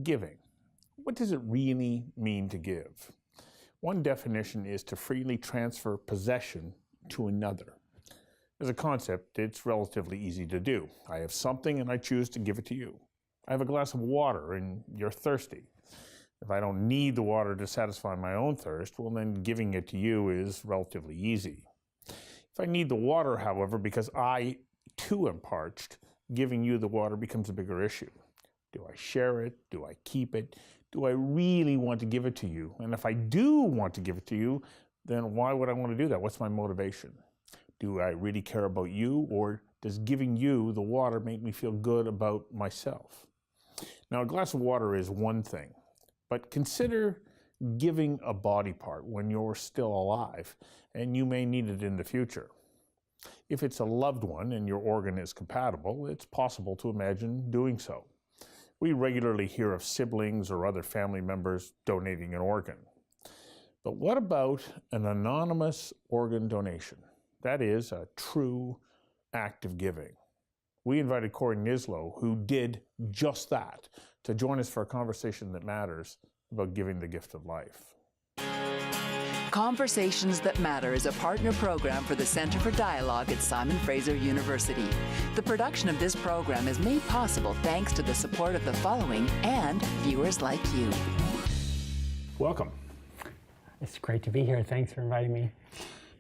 Giving. What does it really mean to give? One definition is to freely transfer possession to another. As a concept, it's relatively easy to do. I have something and I choose to give it to you. I have a glass of water and you're thirsty. If I don't need the water to satisfy my own thirst, well then giving it to you is relatively easy. If I need the water, however, because I too am parched, giving you the water becomes a bigger issue. Do I share it? Do I keep it? Do I really want to give it to you? And if I do want to give it to you, then why would I want to do that? What's my motivation? Do I really care about you, or does giving you the water make me feel good about myself? Now, a glass of water is one thing, but consider giving a body part when you're still alive, and you may need it in the future. If it's a loved one and your organ is compatible, it's possible to imagine doing so. We regularly hear of siblings or other family members donating an organ. But what about an anonymous organ donation? That is a true act of giving. We invited Corey Nislow, who did just that, to join us for a conversation that matters about giving the gift of life. Conversations That Matter is a partner program for the Center for Dialogue at Simon Fraser University. The production of this program is made possible thanks to the support of the following and viewers like you. Welcome. It's great to be here. Thanks for inviting me.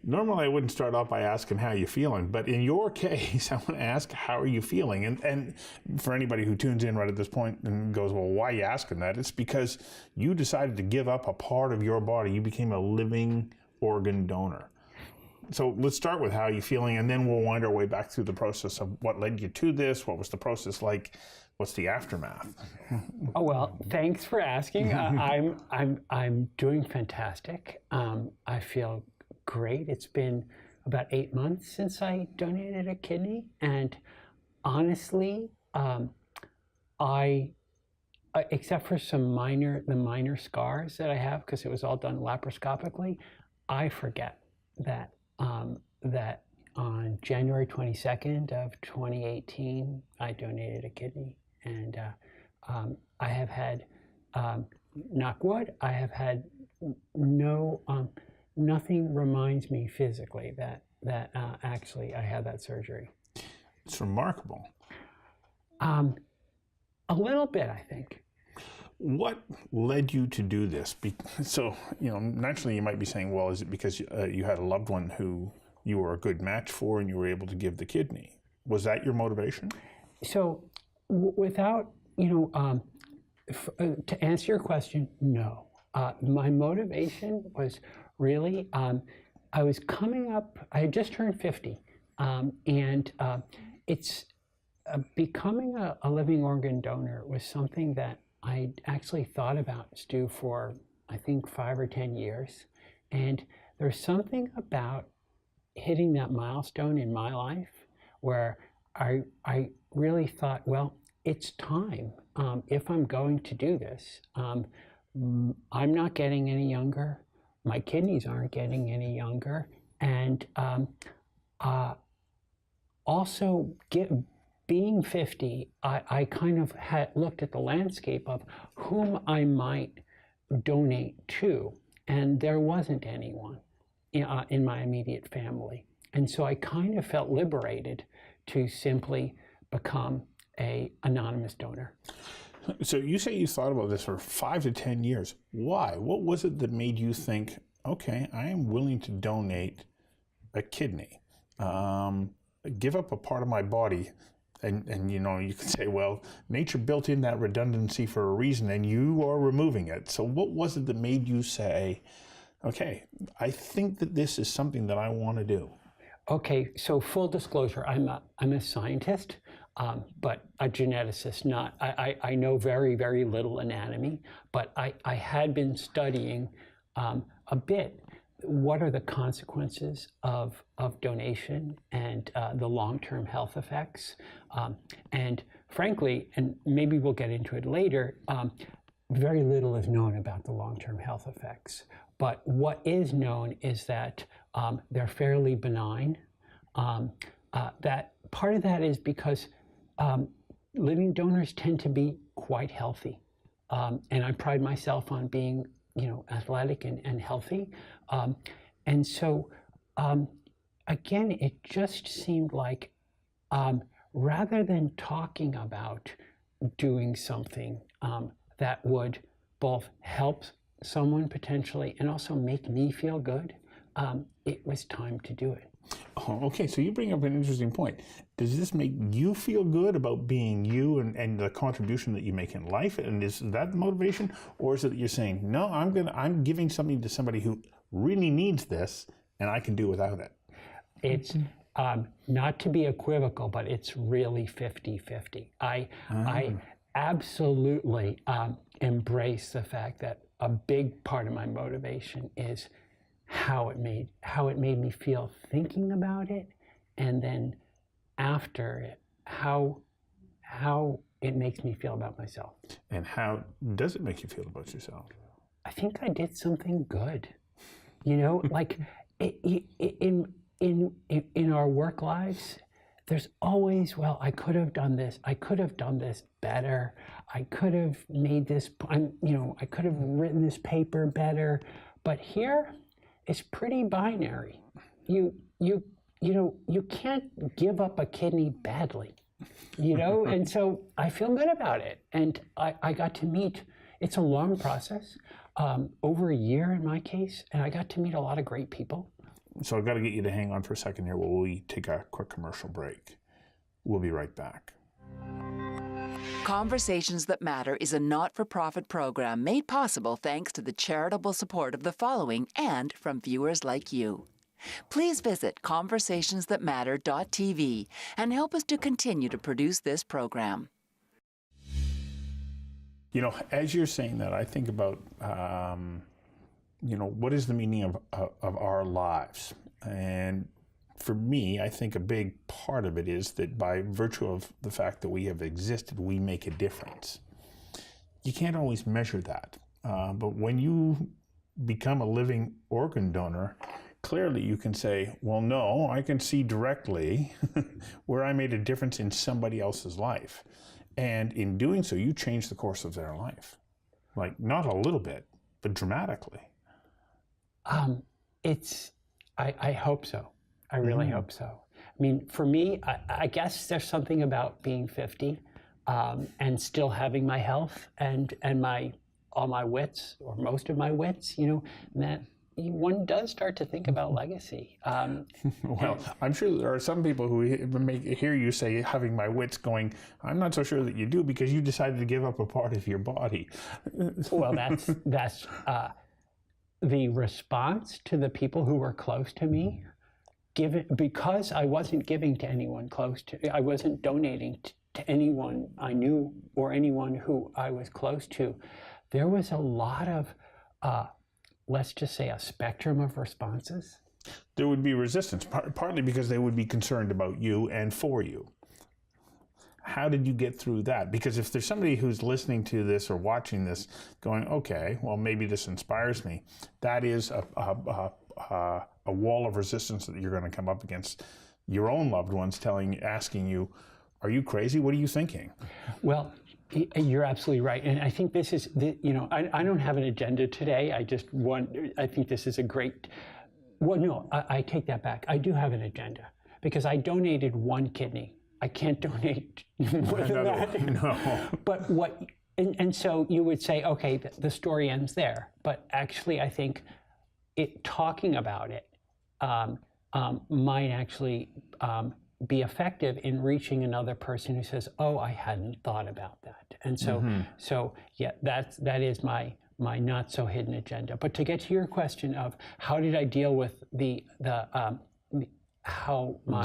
Normally, I wouldn't start off by asking how you're feeling, but in your case, I want to ask, how are you feeling? And for anybody who tunes in right at this point and goes, well, why are you asking that? It's because you decided to give up a part of your body. You became a living organ donor. So let's start with how you're feeling, and then we'll wind our way back through the process of what led you to this. What was the process like? What's the aftermath? Oh, well, thanks for asking. I'm doing fantastic. I feel great. It's been about 8 months since I donated a kidney, and honestly, I except for the minor scars that I have because it was all done laparoscopically, I forget that that on January 22nd of 2018, I donated a kidney, and I have had, knock wood, I have had nothing reminds me physically that actually I had that surgery. It's remarkable. A little bit, I think. What led you to do this? So, naturally you might be saying, well, is it because you had a loved one who you were a good match for and you were able to give the kidney? Was that your motivation? So, without, to answer your question, no. My motivation was really, I was coming up, I had just turned 50, and it's becoming a living organ donor was something that I actually thought about, Stu, for I think 5 or 10 years. And there's something about hitting that milestone in my life where I really thought, well, it's time. If I'm going to do this, I'm not getting any younger. My kidneys aren't getting any younger. And also, being 50, I kind of had looked at the landscape of whom I might donate to, and there wasn't anyone in my immediate family. And so I kind of felt liberated to simply become an anonymous donor. So you say you thought about this for 5 to 10 years. Why? What was it that made you think, okay, I am willing to donate a kidney, give up a part of my body? And you can say, well, nature built in that redundancy for a reason, and you are removing it. So what was it that made you say, okay, I think that this is something that I want to do? Okay, so full disclosure, I'm a scientist, but a geneticist. Not I know very, very little anatomy, but I had been studying a bit. What are the consequences of donation and the long-term health effects? And frankly, and maybe we'll get into it later, very little is known about the long-term health effects. But what is known is that they're fairly benign. That part of that is because living donors tend to be quite healthy. and I pride myself on being, athletic and healthy. And so, again, it just seemed like rather than talking about doing something that would both help someone potentially and also make me feel good, it was time to do it. Oh, okay, so you bring up an interesting point. Does this make you feel good about being you and the contribution that you make in life? And is that the motivation? Or is it that you're saying, no, I'm giving something to somebody who really needs this and I can do without it? It's not to be equivocal, but it's really 50-50. I absolutely embrace the fact that a big part of my motivation is how it made me feel thinking about it, and then after it, how it makes me feel about myself. And how does it make you feel about yourself? I think I did something good. Like in our work lives, there's always, well, I could have done this. I could have done this better. I could have made this. I could have written this paper better. But here, it's pretty binary. You can't give up a kidney badly, and so I feel good about it. And I got to meet, it's a long process, over a year in my case, and I got to meet a lot of great people. So I've got to get you to hang on for a second here while we take a quick commercial break. We'll be right back. Conversations That Matter is a not-for-profit program made possible thanks to the charitable support of the following and from viewers like you. Please visit conversationsthatmatter.tv and help us to continue to produce this program. As you're saying that, I think about, what is the meaning of our lives? And for me, I think a big part of it is that by virtue of the fact that we have existed, we make a difference. You can't always measure that. But when you become a living organ donor, clearly you can say, well, no, I can see directly where I made a difference in somebody else's life. And in doing so, you change the course of their life. Like, not a little bit, but dramatically. I hope so. I really hope so. I mean, for me, I guess there's something about being 50 and still having my health and all my wits, or most of my wits, that one does start to think about legacy. Well, I'm sure there are some people who hear you say having my wits going, I'm not so sure that you do, because you decided to give up a part of your body. Well, that's the response to the people who were close to me. Because I wasn't giving to anyone close to, I wasn't donating to anyone I knew or anyone who I was close to, there was a lot of, let's just say, a spectrum of responses. There would be resistance, partly because they would be concerned about you and for you. How did you get through that? Because if there's somebody who's listening to this or watching this going, okay, well, maybe this inspires me, that is a wall of resistance that you're going to come up against. Your own loved ones asking you, are you crazy? What are you thinking? Well, you're absolutely right. And I think this is, I don't have an agenda today. I think this is a great, well, no, I take that back. I do have an agenda because I donated one kidney. I can't donate more than that. No. But and so you would say, okay, the story ends there. But actually, I think talking about it might actually be effective in reaching another person who says, oh, I hadn't thought about that. And so, yeah, that is my not so hidden agenda. But to get to your question of how did I deal with the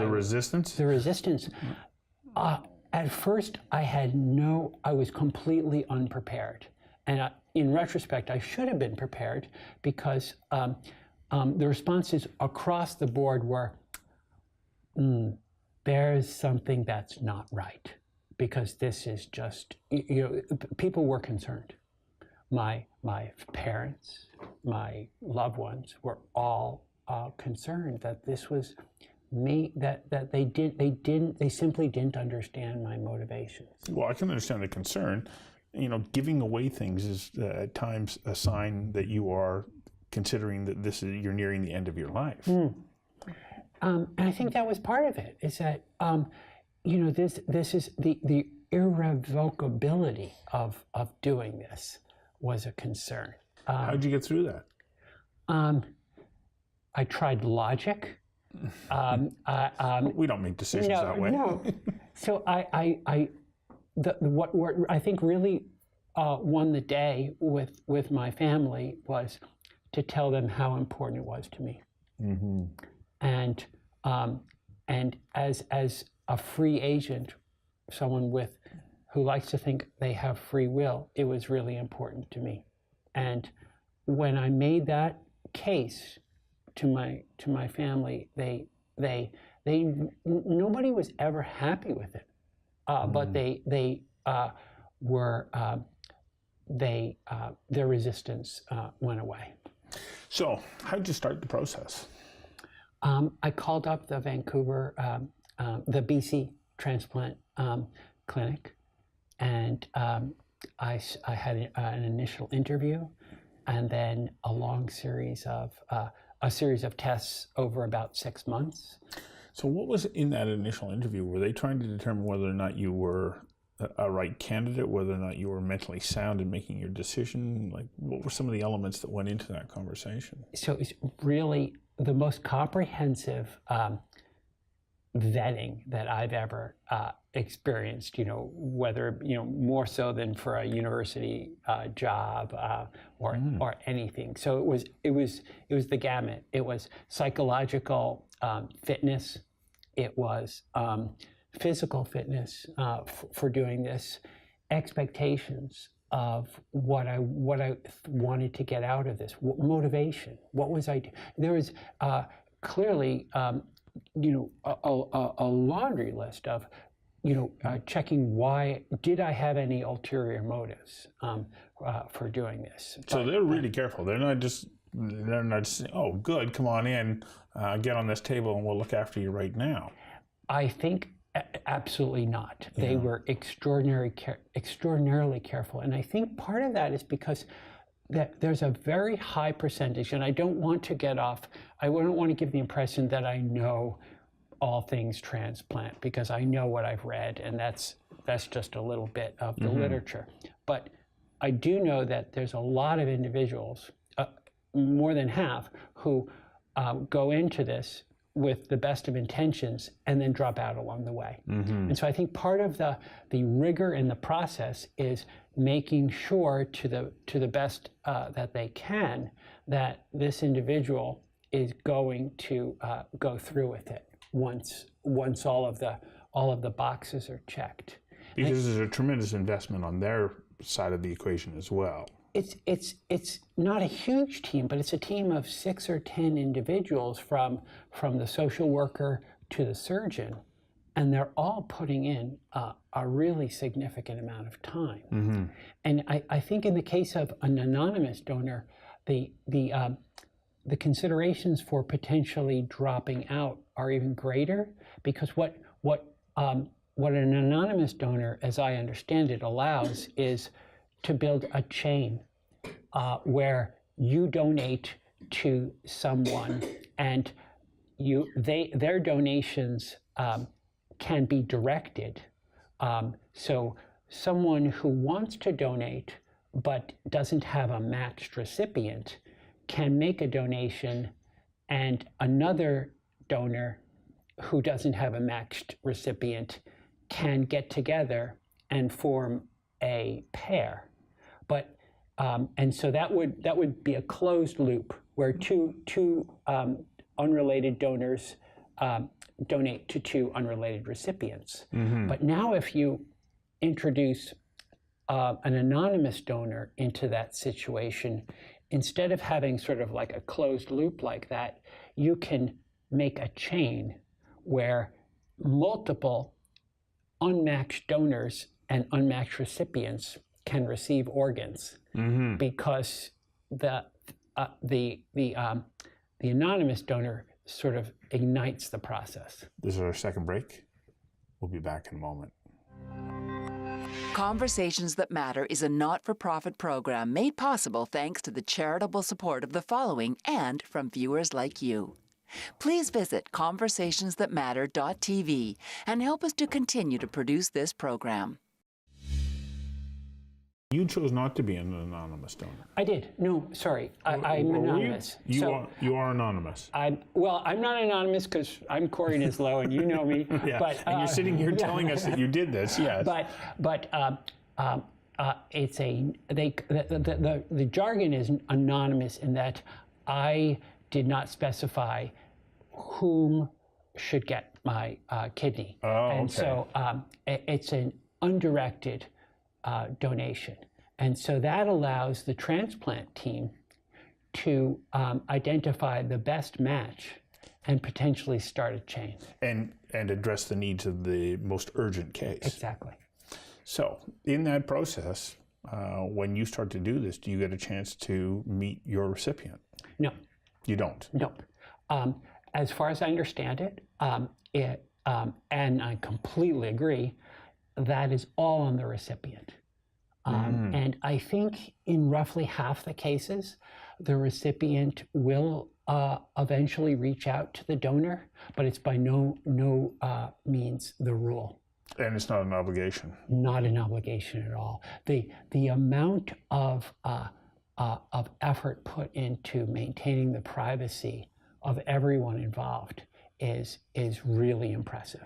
resistance? The resistance. At first, I was completely unprepared. And in retrospect, I should have been prepared because the responses across the board were, there's something that's not right, because this is just, people were concerned. My parents, my loved ones were all concerned that this was me, that they simply didn't understand my motivations. Well, I can understand the concern, giving away things is at times a sign that you are considering that you're nearing the end of your life. And I think that was part of it. Is that this is the irrevocability of doing this was a concern. How did you get through that? I tried logic. We don't make decisions that way. No. So what I think really won the day with my family was to tell them how important it was to me. Mm-hmm. And as a free agent, someone who likes to think they have free will, it was really important to me. And when I made that case to my family, nobody was ever happy with it, but their resistance went away. So, how did you start the process? I called up the Vancouver, the BC transplant clinic, and I had an initial interview, and then a long series of tests over about 6 months. So what was in that initial interview? Were they trying to determine whether or not you were a right candidate, whether or not you were mentally sound in making your decision? Like, what were some of the elements that went into that conversation? So it's really the most comprehensive vetting that I've ever experienced, whether, more so than for a university job or anything. So it was the gamut. It was psychological fitness. It was physical fitness for doing this, expectations of what I wanted to get out of this, motivation. What was I doing? There was clearly a laundry list of checking why did I have any ulterior motives for doing this. So they're really careful. They're not just oh good, come on in, get on this table and we'll look after you right now. I think absolutely not. Yeah. They were extraordinarily careful, and I think part of that is because there's a very high percentage, and I don't want to give the impression that I know all things transplant, because I know what I've read, and that's just a little bit of the literature. But I do know that there's a lot of individuals, more than half, who go into this with the best of intentions and then drop out along the way. And so I think part of the rigor in the process is making sure to the best that they can that this individual is going to go through with it once all of the boxes are checked. Because there's a tremendous investment on their side of the equation as well. It's not a huge team, but it's a team of 6 or 10 individuals from the social worker to the surgeon, and they're all putting in a really significant amount of time. And I think in the case of an anonymous donor, the considerations for potentially dropping out are even greater, because what an anonymous donor, as I understand it, allows is to build a chain where you donate to someone, and their donations can be directed. So someone who wants to donate but doesn't have a matched recipient can make a donation, and another donor who doesn't have a matched recipient can get together and form a pair. But and so that would be a closed loop where two unrelated donors donate to 2 unrelated recipients. But now if you introduce an anonymous donor into that situation, instead of having sort of like a closed loop like that, you can make a chain where multiple unmatched donors and unmatched recipients can receive organs, because the anonymous donor sort of ignites the process. This is our second break. We'll be back in a moment. Conversations That Matter is a not-for-profit program made possible thanks to the charitable support of the following and from viewers like you. Please visit conversationsthatmatter.tv and help us to continue to produce this program. You chose not to be an anonymous donor. I did. No, sorry. I'm anonymous. You are anonymous. Well, I'm not anonymous because I'm Corey Nislow, and you know me. Yeah. But, and you're sitting here telling us that you did this. Yes. But it's the jargon is anonymous in that I did not specify whom should get my kidney. Oh, and okay. so it's an undirected donation. And so that allows the transplant team to identify the best match and potentially start a chain. And address the needs of the most urgent case. Exactly. So in that process, when you start to do this, do you get a chance to meet your recipient? No. You don't? No. As far as I understand it, and I completely agree, that is all on the recipient. And I think in roughly half the cases, the recipient will eventually reach out to the donor, but it's by no means the rule. And it's not an obligation. Not an obligation at all. The amount of effort put into maintaining the privacy of everyone involved is really impressive.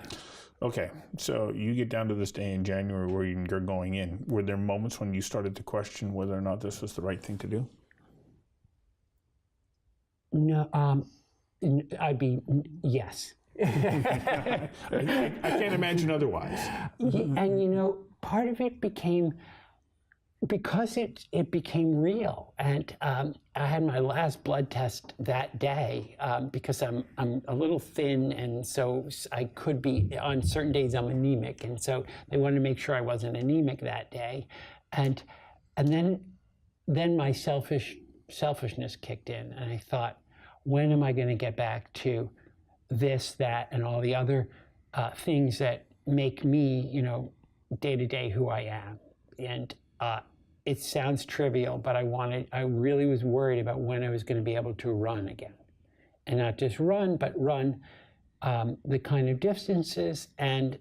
Okay, so you get down to this day in January where you're going in. Were there moments when you started to question whether or not this was the right thing to do? No, yes. I can't imagine otherwise. And part of it became, because it became real. And I had my last blood test that day because I'm a little thin, and so I could be, on certain days I'm anemic, and so they wanted to make sure I wasn't anemic that day. And then my selfishness kicked in, and I thought, when am I going to get back to this, that, and all the other things that make me, day to day who I am? And it sounds trivial, but I really was worried about when I was going to be able to run again. And not just run, but run the kind of distances and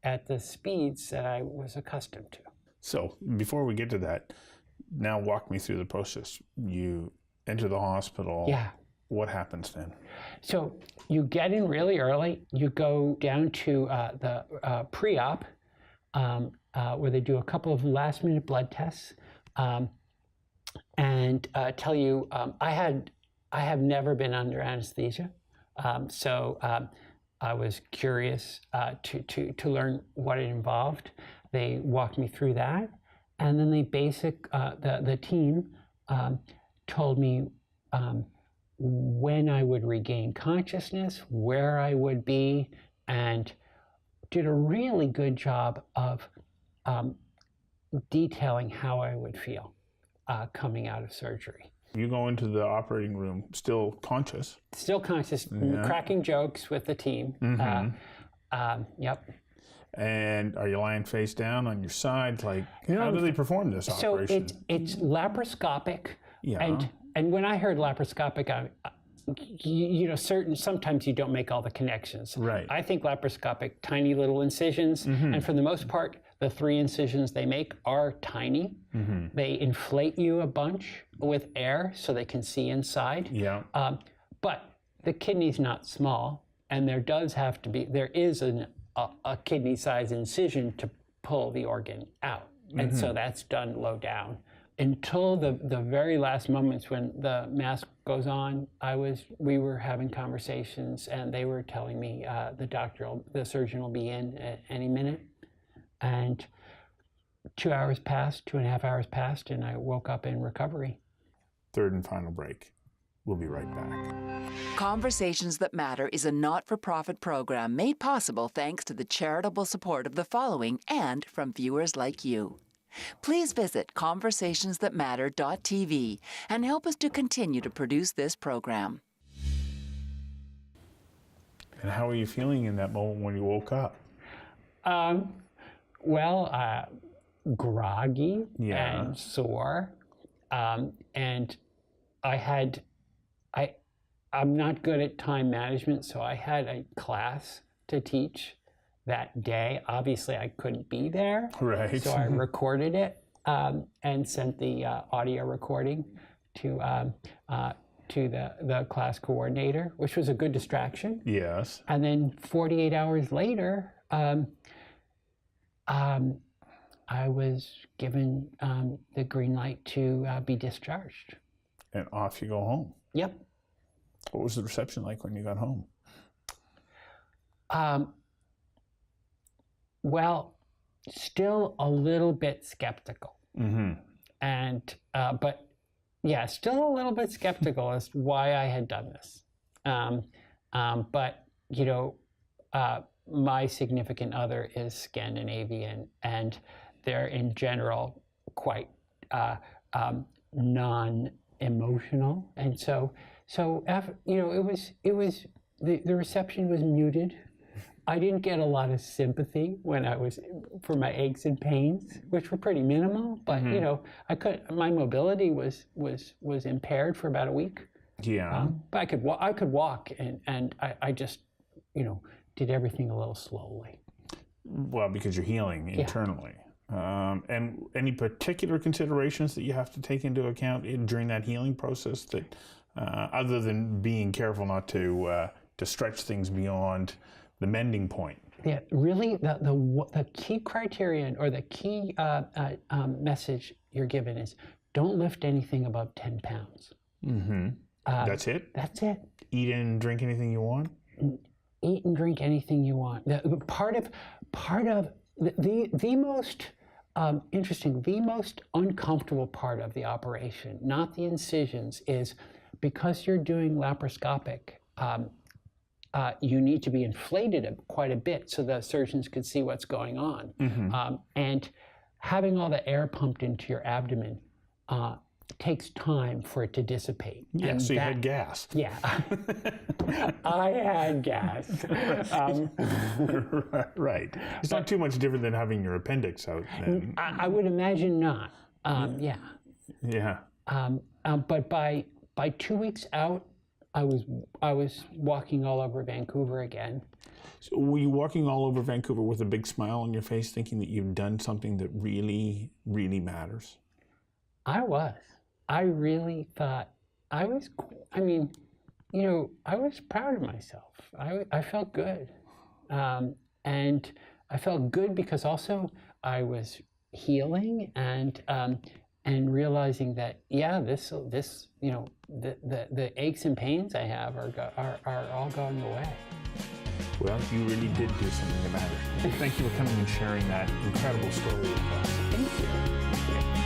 at the speeds that I was accustomed to. So before we get to that, now walk me through the process. You enter the hospital. Yeah. What happens then? So you get in really early. You go down to the pre-op, where they do a couple of last-minute blood tests, and tell you, I have never been under anesthesia, so I was curious to learn what it involved. They walked me through that, and then the team told me when I would regain consciousness, where I would be, and did a really good job of detailing how I would feel coming out of surgery. You go into the operating room still conscious. Still conscious, Yeah. cracking jokes with the team. Yep. And are you lying face down on your side? Like, how do they perform this operation? So it's laparoscopic. Yeah. And when I heard laparoscopic, sometimes you don't make all the connections. Right. I think laparoscopic, tiny little incisions, and for the most part, the 3 incisions they make are tiny. They inflate you a bunch with air so they can see inside. Yeah. But the kidney's not small, and there is a kidney-sized incision to pull the organ out, and so that's done low down. Until the very last moments when the mask goes on, we were having conversations, and they were telling me the surgeon will be in at any minute. And 2 hours passed, 2.5 hours passed, and I woke up in recovery. Third and final break. We'll be right back. Conversations That Matter is a not-for-profit program made possible thanks to the charitable support of the following and from viewers like you. Please visit conversationsthatmatter.tv and help us to continue to produce this program. And how were you feeling in that moment when you woke up? groggy Yeah. and sore. And I'm not good at time management, so I had a class to teach that day. Obviously, I couldn't be there. Right. So I recorded it and sent the audio recording to the class coordinator, which was a good distraction. Yes. And then 48 hours later, I was given the green light to be discharged. And off you go home. Yep. What was the reception like when you got home? Well, still a little bit skeptical. Mm-hmm. And, but yeah, still a little bit skeptical as to why I had done this. But, you know, my significant other is Scandinavian, and they're in general quite non-emotional. And so after, you know, it was the reception was muted. I didn't get a lot of sympathy when I was for my aches and pains, which were pretty minimal. But you know, my mobility was impaired for about a week. Yeah. But I could walk, and I just, you know, did everything a little slowly. Well, because you're healing internally. And any particular considerations that you have to take into account during that healing process that, other than being careful not to stretch things beyond the mending point? Yeah, really, the key criterion or the key message you're given is don't lift anything above 10 pounds. Mm-hmm. That's it? That's it. Eat and drink anything you want? Eat and drink anything you want. Part of the most interesting, the most uncomfortable part of the operation, not the incisions, is because you're doing laparoscopic, you need to be inflated quite a bit so the surgeons could see what's going on. Mm-hmm. And having all the air pumped into your abdomen takes time for it to dissipate. Yeah, and so you had gas. Yeah, I had gas. Right. It's not too much different than having your appendix out then. I would imagine not. Yeah. Yeah. But by 2 weeks out, I was walking all over Vancouver again. So were you walking all over Vancouver with a big smile on your face, thinking that you've done something that really, really matters? I was. I really thought I was. I mean, you know, I was proud of myself. I felt good, and I felt good because also I was healing and realizing that this you know the aches and pains I have are all going away. Well, you really did do something that matters. Thank you for coming and sharing that incredible story with us. Thank you.